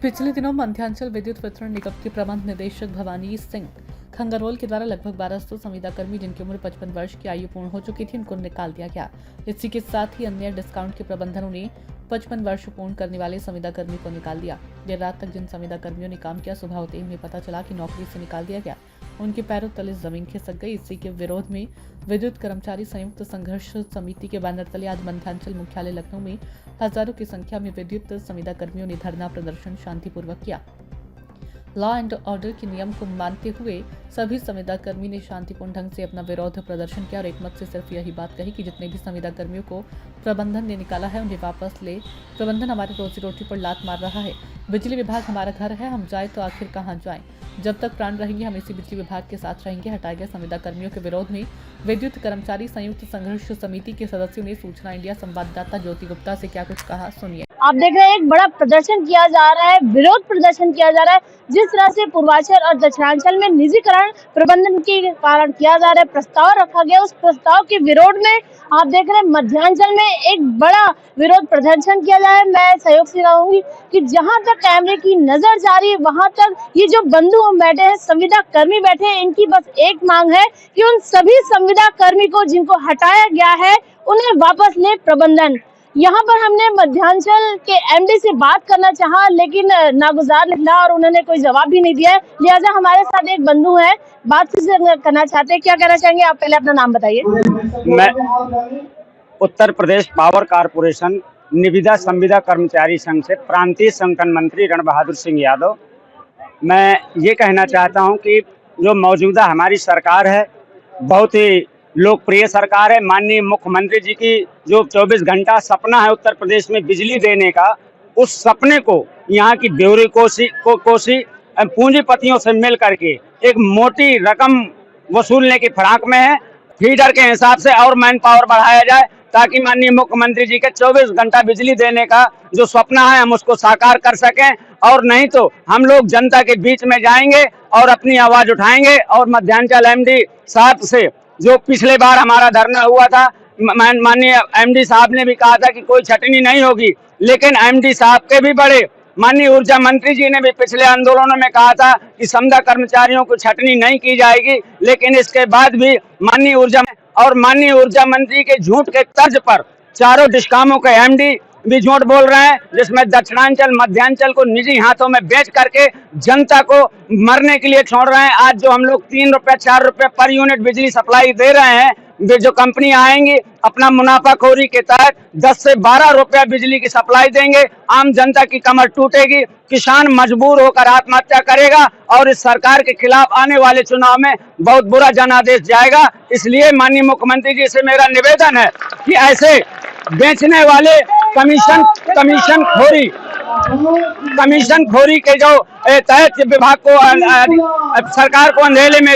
पिछले दिनों मध्यांचल विद्युत वितरण निगम के प्रबंध निदेशक भवानी सिंह खंगारोल के द्वारा लगभग 1200 संविदा कर्मी जिनकी उम्र 55 वर्ष की आयु पूर्ण हो चुकी थी, उनको निकाल दिया गया। इसी के साथ ही अन्य डिस्काउंट के प्रबंधनों ने 55 वर्ष पूर्ण करने वाले संविदा कर्मी को निकाल दिया। देर रात तक जिन संविदा कर्मियों ने काम किया, सुबह होते ही उन्हें पता चला कि नौकरी से निकाल दिया गया। उनके पैरों तले जमीन खिसक गई। इसी के विरोध में विद्युत कर्मचारी संयुक्त संघर्ष समिति के बैनर तले आज मध्यांचल मुख्यालय लखनऊ में हजारों की संख्या में विद्युत संविदा कर्मियों ने धरना प्रदर्शन शांतिपूर्वक किया। लॉ एंड ऑर्डर के नियम को मानते हुए सभी संविदा कर्मी ने शांतिपूर्ण ढंग से अपना विरोध प्रदर्शन किया और एकमत से सिर्फ यही बात कही कि जितने भी संविदा कर्मियों को प्रबंधन ने निकाला है उन्हें वापस ले। प्रबंधन हमारे रोजी रोटी पर लात मार रहा है। बिजली विभाग हमारा घर है, हम जाए तो आखिर कहाँ जाएं? जब तक प्राण रहेंगे हम इसी बिजली विभाग के साथ रहेंगे। हटाए गए संविदा कर्मियों के विरोध में विद्युत कर्मचारी संयुक्त संघर्ष समिति के सदस्यों ने सूचना इंडिया संवाददाता ज्योति गुप्ता से क्या कुछ कहा, सुनिए। आप देख रहे हैं एक बड़ा प्रदर्शन किया जा रहा है, विरोध प्रदर्शन किया जा रहा है। जिस तरह से पूर्वांचल और दक्षिणांचल में निजीकरण प्रबंधन के कारण किया जा रहा है, प्रस्ताव रखा गया, उस प्रस्ताव के विरोध में आप देख रहे हैं मध्यांचल में एक बड़ा विरोध प्रदर्शन किया जा रहा है। मैं सहयोग से कहूंगी कि जहां तक कैमरे की नजर जा रही है वहां तक ये जो बंधु हम बैठे हैं, संविदा कर्मी बैठे हैं, इनकी बस एक मांग है कि उन सभी संविदा कर्मी को जिनको हटाया गया है उन्हें वापस ले प्रबंधन। यहाँ पर हमने मध्यांचल के एमडी से बात करना चाहा, लेकिन नागुजार निकला और उन्होंने कोई जवाब भी नहीं दिया है। लिहाजा हमारे साथ एक बंधु हैं, बात करना चाहते हैं। क्या कहना चाहेंगे आप? पहले अपना नाम बताइए। मैं उत्तर प्रदेश पावर कारपोरेशन निविदा संविदा कर्मचारी संघ से प्रांतीय संगठन मंत्री रण बहादुर सिंह यादव। मैं ये कहना चाहता हूँ कि जो मौजूदा हमारी सरकार है, बहुत ही लोकप्रिय सरकार है। माननीय मुख्यमंत्री जी की जो 24 घंटा सपना है उत्तर प्रदेश में बिजली देने का, उस सपने को यहाँ की ब्यूरोक्रेसी पूंजीपतियों से मिल करके एक मोटी रकम वसूलने की फिराक में है। फीडर के हिसाब से और मैन पावर बढ़ाया जाए ताकि माननीय मुख्यमंत्री जी के 24 घंटा बिजली देने का जो सपना है हम उसको साकार कर सकें। और नहीं तो हम लोग जनता के बीच में जाएंगे और अपनी आवाज उठाएंगे। और मध्यांचल एमडी साहब से जो पिछले बार हमारा धरना हुआ था, माननीय एमडी साहब ने भी कहा था कि कोई छटनी नहीं होगी, लेकिन एमडी साहब के भी बड़े माननीय ऊर्जा मंत्री जी ने भी पिछले आंदोलनों में कहा था कि संविदा कर्मचारियों को छटनी नहीं की जाएगी। लेकिन इसके बाद भी माननीय ऊर्जा मंत्री के झूठ के तर्ज पर चारों डिस्कामों के एमडी भी झूठ बोल रहे हैं, जिसमें दक्षिणांचल मध्यांचल को निजी हाथों में बेच करके जनता को मरने के लिए छोड़ रहे हैं। आज जो हम लोग 3 रुपए 4 रुपए पर यूनिट बिजली सप्लाई दे रहे हैं, जो कंपनी आएंगी अपना मुनाफाखोरी के तहत 10 से 12 रुपया बिजली की सप्लाई देंगे। आम जनता की कमर टूटेगी, किसान मजबूर होकर आत्महत्या करेगा और इस सरकार के खिलाफ आने वाले चुनाव में बहुत बुरा जनादेश जाएगा। इसलिए माननीय मुख्यमंत्री जी से मेरा निवेदन है कि ऐसे बेचने वाले कमीशन खोरी के जो तहत विभाग को सरकार को अंधेले में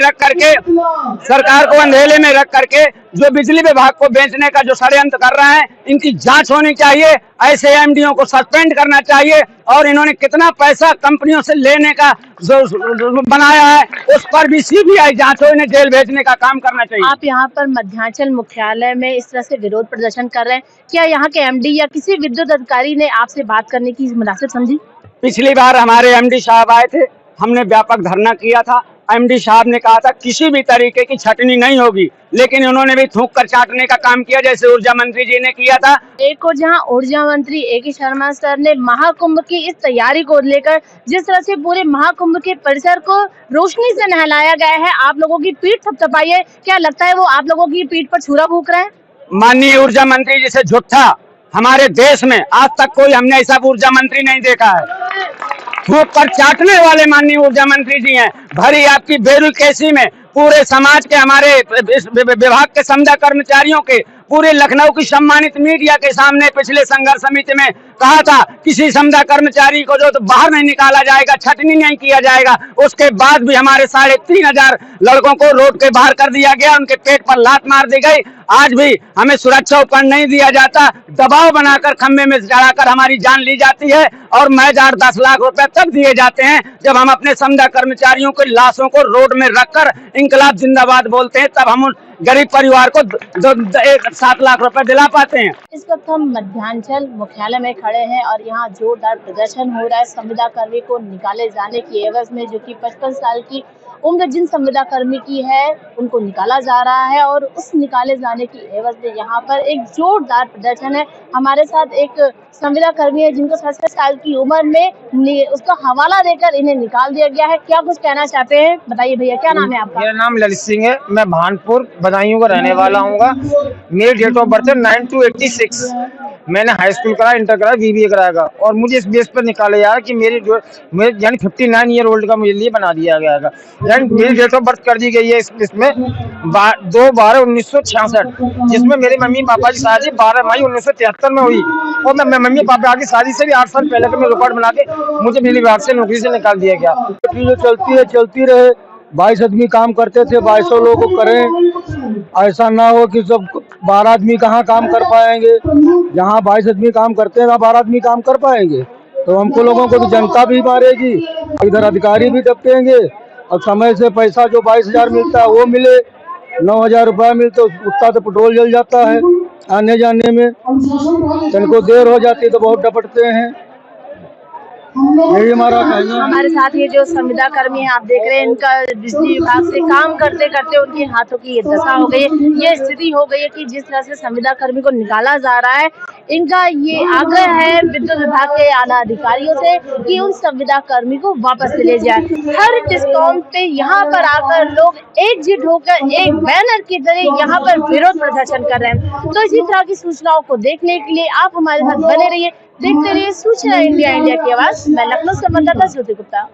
रख करके जो बिजली विभाग को बेचने का जो षड्यंत्र कर रहे हैं, इनकी जांच होनी चाहिए। ऐसे एमडीओ को सस्पेंड करना चाहिए और इन्होंने कितना पैसा कंपनियों से लेने का जो बनाया है उस पर भी सीबीआई जांच हो, इन्हें जेल भेजने का काम करना चाहिए। आप यहाँ पर मध्यांचल मुख्यालय में इस तरह से विरोध प्रदर्शन कर रहे हैं, क्या यहाँ के एमडी या किसी विद्युत अधिकारी ने आपसे बात करने की मुनासिब समझी? पिछली बार हमारे एमडी साहब आए थे, हमने व्यापक धरना किया था। एमडी साहब ने कहा था किसी भी तरीके की छटनी नहीं होगी, लेकिन उन्होंने भी थूक कर चाटने का काम किया जैसे ऊर्जा मंत्री जी ने किया था। एक और जहां ऊर्जा मंत्री A.K. शर्मा सर ने महाकुंभ की इस तैयारी को लेकर जिस तरह से पूरे महाकुंभ के परिसर को रोशनी से नहलाया गया है, आप लोगों की पीठ थपथपाई है, क्या लगता है वो आप लोगों की पीठ पर छुरा फूंक रहे हैं? माननीय ऊर्जा मंत्री जी से झूठा हमारे देश में आज तक कोई हमने ऐसा ऊर्जा मंत्री नहीं देखा है। थूक कर चाटने वाले माननीय ऊर्जा मंत्री जी हैं। भरी आपकी ब्यूरोक्रेसी में पूरे समाज के हमारे विभाग के संविदा कर्मचारियों के पूरे लखनऊ की सम्मानित मीडिया के सामने पिछले संघर्ष समिति में कहा था किसी संविदा कर्मचारी को जो तो बाहर नहीं निकाला जाएगा, छटनी नहीं किया जाएगा। उसके बाद भी हमारे 3500 लड़कों को रोड के बाहर कर दिया गया, उनके पेट पर लात मार दी गई। आज भी हमें सुरक्षा उपकरण नहीं दिया जाता, दबाव बनाकर खंबे में चढ़ाकर हमारी जान ली जाती है और महज 8-10 लाख रुपए तब दिए जाते हैं जब हम अपने संविदा कर्मचारियों की लाशों को रोड में रखकर इंकलाब जिंदाबाद बोलते हैं, तब हम उन गरीब परिवार को 7 लाख रुपए दिला पाते हैं। इस वक्त हम मध्यांचल मुख्यालय में खड़े हैं और यहाँ जोरदार प्रदर्शन हो रहा है संविदा कर्मी को निकाले जाने की एवज में, जो कि 55 साल की उम्र जिन संविदा कर्मी की है उनको निकाला जा रहा है और उस निकाले जाने की एवज में यहाँ पर एक जोरदार प्रदर्शन है। हमारे साथ एक संविदा कर्मी है जिनको 67 साल की उम्र में उसका हवाला देकर इन्हें निकाल दिया गया है। क्या कुछ कहना चाहते हैं, बताइए भैया, क्या नाम है आपका? मेरा नाम ललित सिंह है, मैं भानपुर बदायूं का रहने वाला हूँ। मेरी डेट ऑफ बर्थ है 9/2/86। मैंने हाई स्कूल करा, इंटर करा, BBA कराया और मुझे इस बेस पर निकाला जा रहा है कि मेरी यानी 59 ईयर ओल्ड का मुझे लिए बना दिया गया है। यानी मेरी डेट ऑफ बर्थ कर दी गई है इसमें 2/12/1966, जिसमें मेरे मम्मी पापा की शादी 12 मई 1973 में हुई और मैं मम्मी पापा की शादी से भी 8 साल पहले का मैं रिकॉर्ड बना के मुझे बिजली विभाग से नौकरी से निकाल दिया गया। जो चलती है चलती रहे। 22 आदमी काम करते थे, 2200 लोग को करें। ऐसा ना हो कि सब 12 आदमी कहाँ काम कर पाएंगे। जहाँ 22 आदमी काम करते हैं वहाँ 12 आदमी काम कर पाएंगे, तो हमको लोगों को तो जनता भी मारेगी, इधर अधिकारी भी डपेंगे और समय से पैसा जो 22,000 मिलता है वो मिले। 9,000 रुपया मिलता है, उतना तो पेट्रोल जल जाता है आने जाने में। इनको देर हो जाती है तो बहुत डपटते हैं। यही हमारा कहना है। हमारे साथ ये जो संविदा कर्मी है आप देख रहे हैं, इनका बिजली विभाग से काम करते करते उनके हाथों की ये दशा हो गई है, ये स्थिति हो गई है कि जिस तरह से संविदा कर्मी को निकाला जा रहा है। इनका ये आग्रह है विद्युत विभाग के आला अधिकारियों से कि उन संविदा कर्मी को वापस ले जाए। हर डिस्कॉम पे यहाँ पर आकर लोग एकजुट होकर एक बैनर की तरह यहाँ पर विरोध प्रदर्शन कर रहे हैं। तो इसी तरह की सूचनाओं को देखने के लिए आप हमारे साथ बने रहिए, देखते रहिए सूचना इंडिया, इंडिया की आवाज। मैं लखनऊ संवाददाता श्रुति गुप्ता।